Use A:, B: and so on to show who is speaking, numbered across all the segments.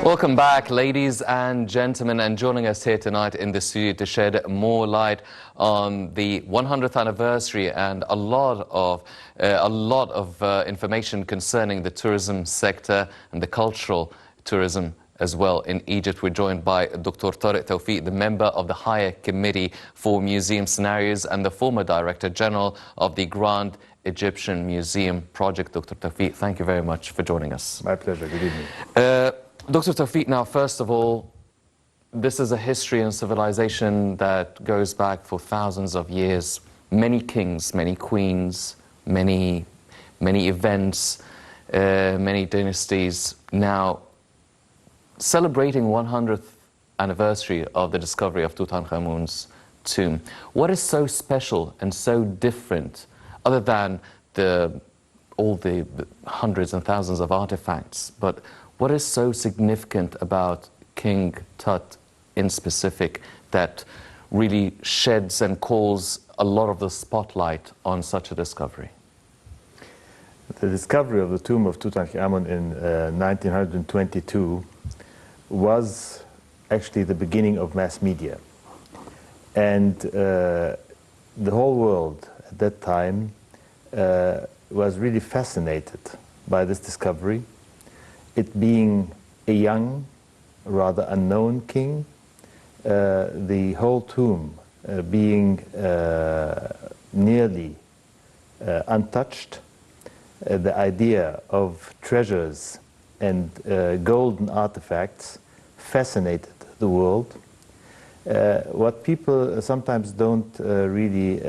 A: Welcome back, ladies and gentlemen, and joining us here tonight in the studio to shed more light on the 100th anniversary and a lot of information concerning the tourism sector and the cultural tourism as well in Egypt. We're joined by Dr. Tarek Tawfik, the member of the Higher Committee for Museum Scenarios and the former Director General of the Grand Egyptian Museum Project. Dr. Tawfik, thank you very much for joining us.
B: My pleasure. Good evening.
A: Dr. Tawfik, now first of all, this is a history and civilization that goes back for thousands of years. Many kings, many queens, many events, many dynasties. Now, celebrating 100th anniversary of the discovery of Tutankhamun's tomb, what is so special and so different, other than all the hundreds and thousands of artifacts, but what is so significant about King Tut in specific that really sheds and calls a lot of the spotlight on such a discovery?
B: The discovery of the tomb of Tutankhamun in 1922 was actually the beginning of mass media. And the whole world at that time was really fascinated by this discovery. It being a young, rather unknown king, the whole tomb being nearly untouched, the idea of treasures and golden artifacts fascinated the world. What people sometimes don't really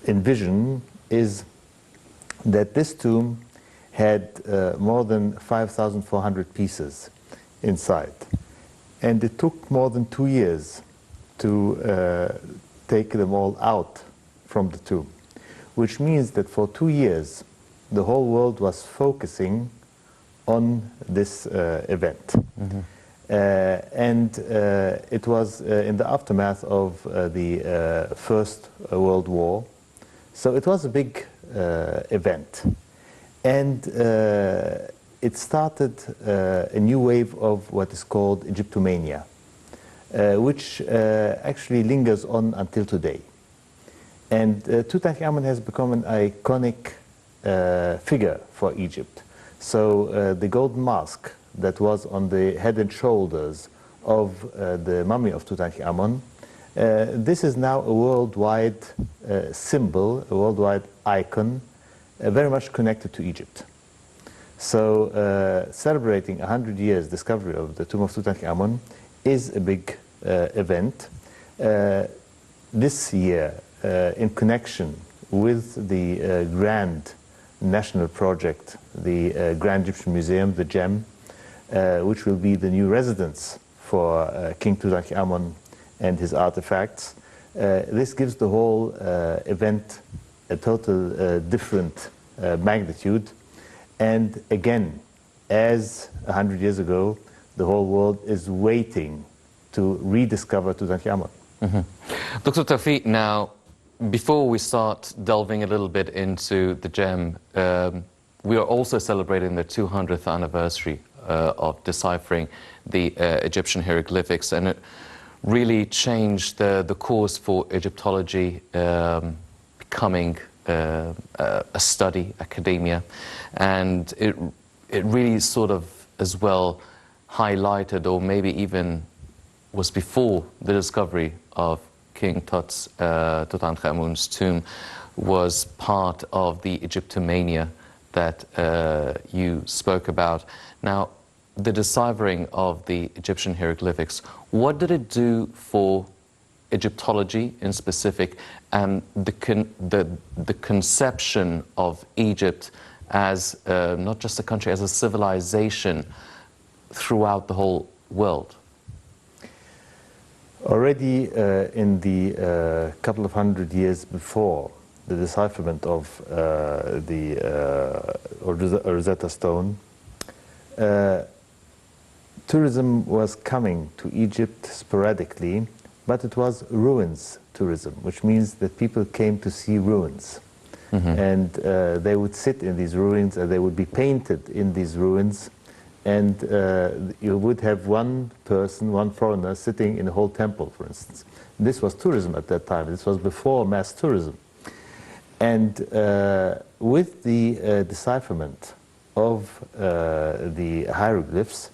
B: envision is that this tomb had more than 5,400 pieces inside. And it took more than 2 years to take them all out from the tomb, which means that for 2 years, the whole world was focusing on this event. Mm-hmm. And it was in the aftermath of the First World War. So it was a big event. And it started a new wave of what is called Egyptomania, which actually lingers on until today. And Tutankhamun has become an iconic figure for Egypt. So the golden mask that was on the head and shoulders of the mummy of Tutankhamun, this is now a worldwide symbol, a worldwide icon, very much connected to Egypt. So celebrating 100 years discovery of the tomb of Tutankhamun is a big event. This year, in connection with the grand national project, the Grand Egyptian Museum, the GEM, which will be the new residence for King Tutankhamun and his artifacts. This gives the whole event a total different magnitude. And again, as 100 years ago, the whole world is waiting to rediscover Tutankhamun.
A: Mm-hmm. Dr. Tawfik, now, before we start delving a little bit into the gem, we are also celebrating the 200th anniversary of deciphering the Egyptian hieroglyphics, and it really changed the course for Egyptology, becoming a study, academia, and it really sort of as well highlighted, or maybe even was before the discovery of King Tut's Tutankhamun's tomb, was part of the Egyptomania that you spoke about. Now, the deciphering of the Egyptian hieroglyphics, what did it do for Egyptology in specific, and the conception of Egypt as not just a country, as a civilization throughout the whole world?
B: Already in the couple of hundred years before the decipherment of the Rosetta Stone, tourism was coming to Egypt sporadically, but it was ruins tourism, which means that people came to see ruins. And they would sit in these ruins, and they would be painted in these ruins. And you would have one person, one foreigner, sitting in a whole temple, for instance. This was tourism at that time. This was before mass tourism. And with the decipherment of the hieroglyphs,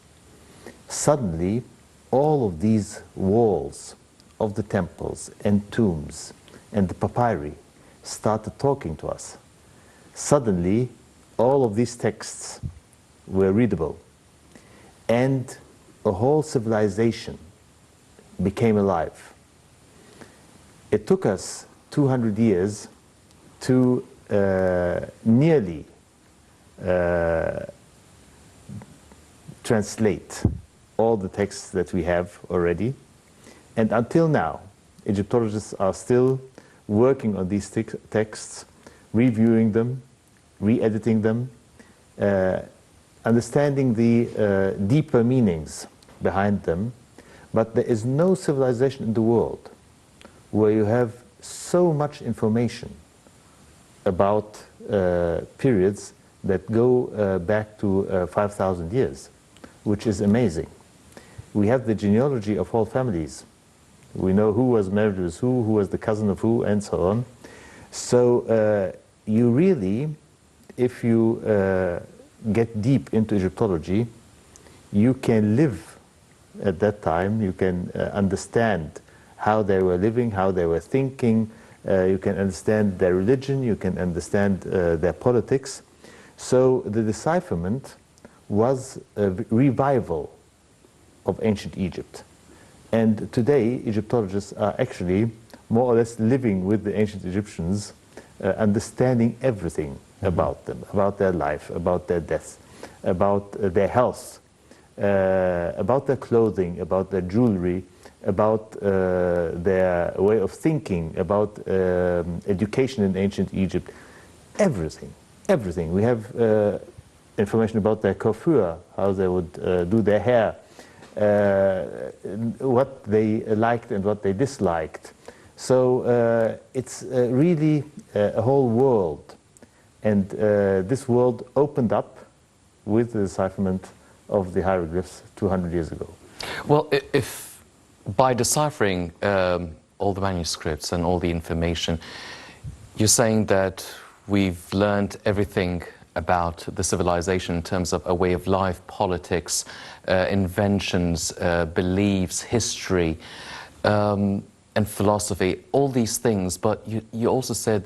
B: suddenly all of these walls of the temples and tombs and the papyri started talking to us. Suddenly, all of these texts were readable, and a whole civilization became alive. It took us 200 years to nearly translate all the texts that we have already. And until now, Egyptologists are still working on these texts, reviewing them, re-editing them, understanding the deeper meanings behind them. But there is no civilization in the world where you have so much information about periods that go back to 5,000 years, which is amazing. We have the genealogy of whole families. We know who was married with who was the cousin of who, and so on. So you really, if you get deep into Egyptology, you can live at that time, you can understand how they were living, how they were thinking, you can understand their religion, you can understand their politics. So the decipherment was a revival of ancient Egypt. And today, Egyptologists are actually more or less living with the ancient Egyptians, understanding everything about them, about their life, about their death, about their health, about their clothing, about their jewelry, about their way of thinking, about education in ancient Egypt. Everything, everything. We have information about their coiffure, how they would do their hair, what they liked and what they disliked. So it's really a whole world. And this world opened up with the decipherment of the hieroglyphs 200 years ago.
A: Well, if by deciphering all the manuscripts and all the information, you're saying that we've learned everything about the civilization in terms of a way of life, politics, inventions, beliefs, history, and philosophy, all these things. But you also said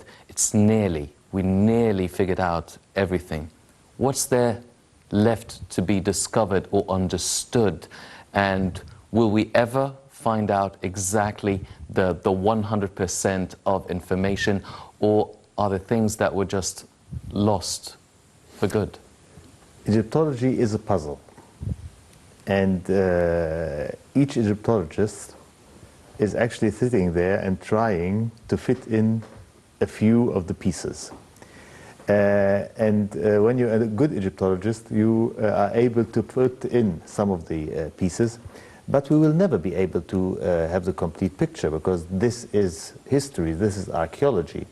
A: we nearly figured out everything. What's there left to be discovered or understood? And will we ever find out exactly the 100% of information, or are there things that were just lost for good?
B: Egyptology is a puzzle, and each Egyptologist is actually sitting there and trying to fit in a few of the pieces. When you're a good Egyptologist, you are able to put in some of the pieces, but we will never be able to have the complete picture, because this is history, this is archaeology.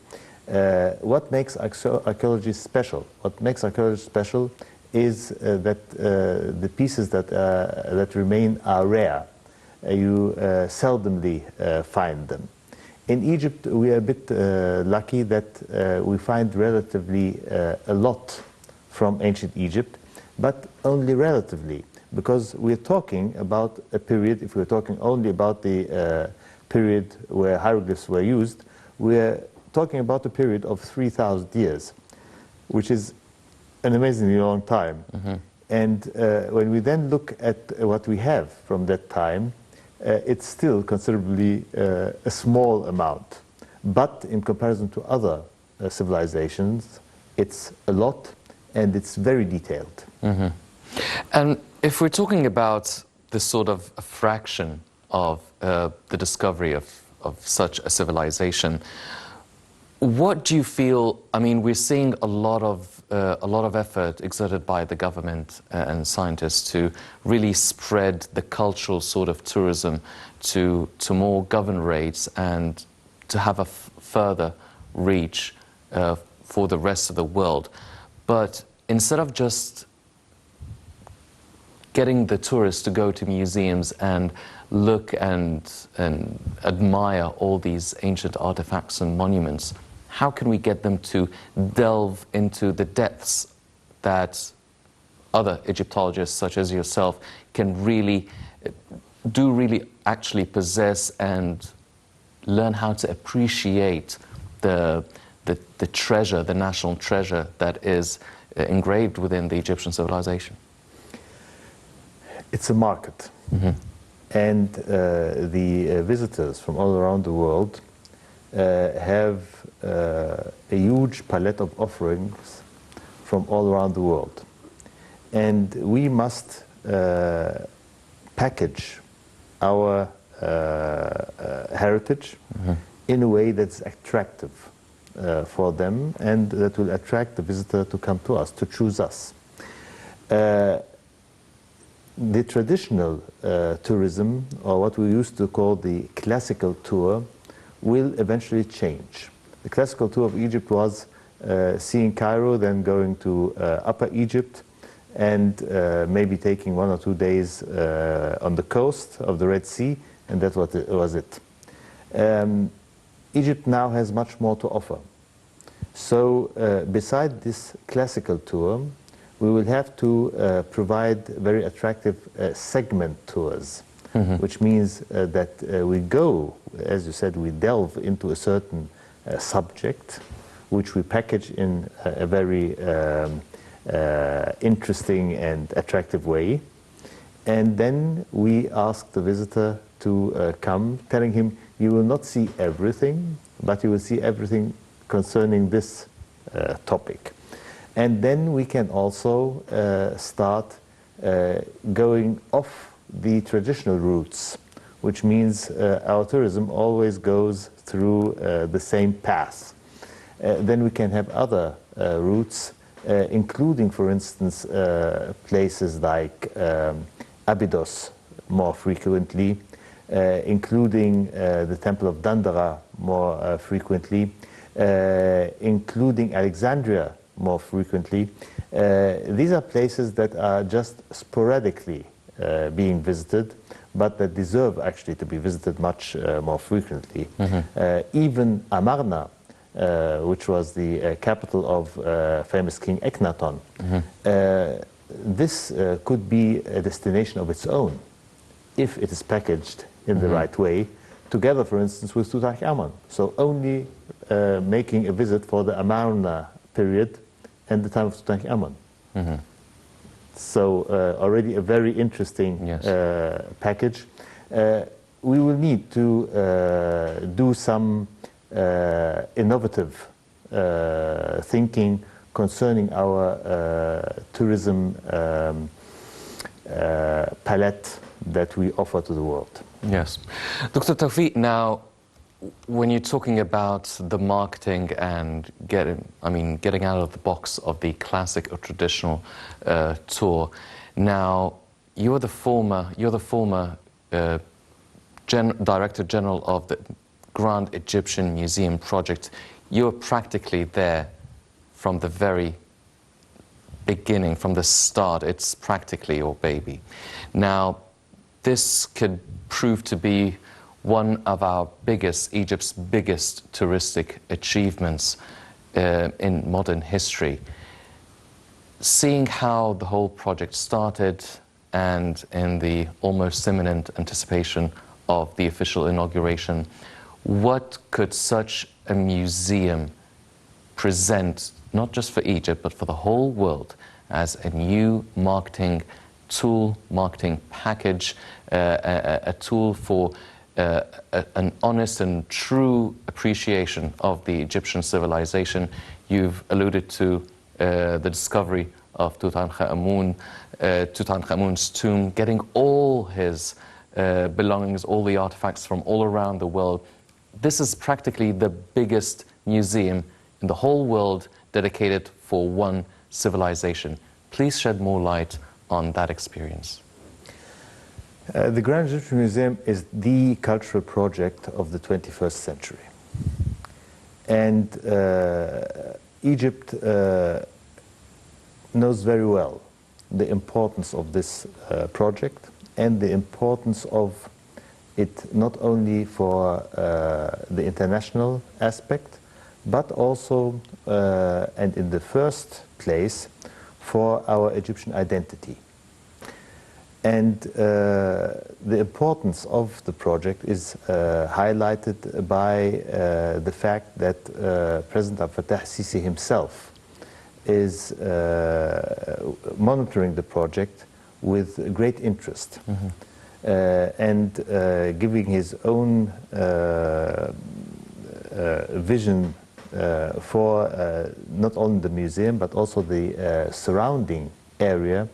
B: What makes archaeology special? What makes archaeology special is that the pieces that remain are rare. You seldomly find them. In Egypt, we are a bit lucky that we find relatively a lot from ancient Egypt, but only relatively, because we're talking about a period, if we're talking only about the period where hieroglyphs were used, we're talking about a period of 3,000 years, which is an amazingly long time. And when we then look at what we have from that time, it's still considerably a small amount. But in comparison to other civilizations, it's a lot, and it's very detailed.
A: And if we're talking about this sort of a fraction of the discovery of such a civilization, what do you feel? I mean, we're seeing a lot of effort exerted by the government and scientists to really spread the cultural sort of tourism to more governorates and to have a further reach for the rest of the world. But instead of just getting the tourists to go to museums and look and admire all these ancient artifacts and monuments, how can we get them to delve into the depths that other Egyptologists such as yourself can really actually possess and learn how to appreciate the treasure, the national treasure that is engraved within the Egyptian civilization?
B: It's a market. And the visitors from all around the world have a huge palette of offerings from all around the world. And we must package our heritage in a way that's attractive for them, and that will attract the visitor to come to us, to choose us. The traditional tourism, or what we used to call the classical tour, will eventually change. The classical tour of Egypt was seeing Cairo, then going to Upper Egypt, and maybe taking 1 or 2 days on the coast of the Red Sea, and that was it. Egypt now has much more to offer. So beside this classical tour, we will have to provide very attractive segment tours, which means that we go, as you said, we delve into a certain subject, which we package in a very interesting and attractive way. And then we ask the visitor to come, telling him, you will not see everything, but you will see everything concerning this topic. And then we can also start going off the traditional routes, which means our tourism always goes through the same path. Then we can have other routes, including, for instance, places like Abydos more frequently, including the Temple of Dandara more frequently, including Alexandria more frequently. These are places that are just sporadically being visited, but that deserve actually to be visited much more frequently. Even Amarna, which was the capital of famous King Akhenaton, this could be a destination of its own if it is packaged in the right way, together, for instance, with Tutankhamun. So only making a visit for the Amarna period and the time of Tutankhamun. So already a very interesting package. We will need to do some innovative thinking concerning our tourism palette that we offer to the world.
A: Yes. Dr. Tawfik, now, when you're talking about the marketing and getting out of the box of the classic or traditional tour, now you're the former Director General of the Grand Egyptian Museum Project. You're practically there from the very beginning, from the start. It's practically your baby. Now, this could prove to be one of our Egypt's biggest touristic achievements in modern history. Seeing how the whole project started and in the almost imminent anticipation of the official inauguration, what could such a museum present, not just for Egypt, but for the whole world, as a new marketing tool, marketing package, a tool for an honest and true appreciation of the Egyptian civilization? You've alluded to the discovery of Tutankhamun's tomb, getting all his belongings, all the artifacts from all around the world. This is practically the biggest museum in the whole world dedicated for one civilization. Please shed more light on that experience.
B: The Grand Egyptian Museum is the cultural project of the 21st century. And Egypt knows very well the importance of this project and the importance of it not only for the international aspect, but also, and in the first place, for our Egyptian identity. And the importance of the project is highlighted by the fact that President Abdel Fattah Sisi himself is monitoring the project with great interest. And giving his own vision for not only the museum but also the surrounding area,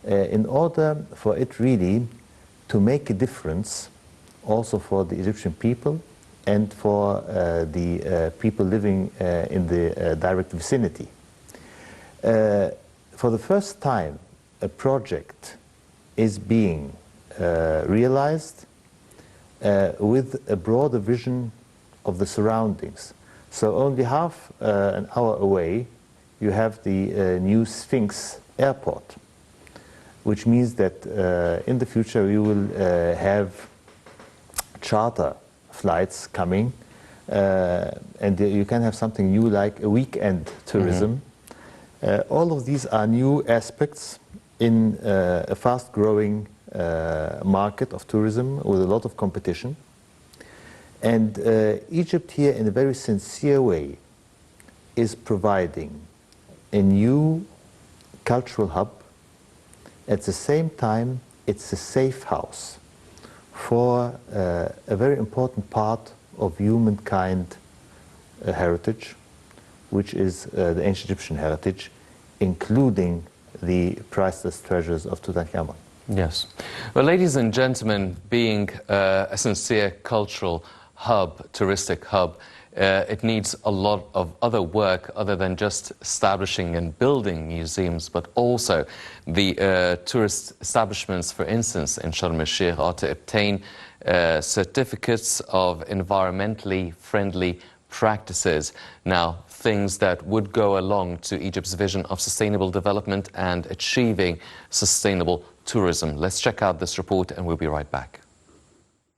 B: in order for it really to make a difference also for the Egyptian people and for the people living in the direct vicinity. For the first time, a project is being realized with a broader vision of the surroundings. So only half an hour away, you have the new Sphinx airport, which means that in the future we will have charter flights coming, and you can have something new like a weekend tourism. All of these are new aspects in a fast-growing market of tourism with a lot of competition. And Egypt here, in a very sincere way, is providing a new cultural hub. At the same time, it's a safe house for a very important part of humankind heritage, which is the ancient Egyptian heritage, including the priceless treasures of Tutankhamun.
A: Yes. Well, ladies and gentlemen, being a sincere cultural hub, touristic hub, it needs a lot of other work other than just establishing and building museums, but also the tourist establishments, for instance, in Sharm el-Sheikh, are to obtain certificates of environmentally friendly practices. Now, things that would go along to Egypt's vision of sustainable development and achieving sustainable tourism. Let's check out this report and we'll be right back.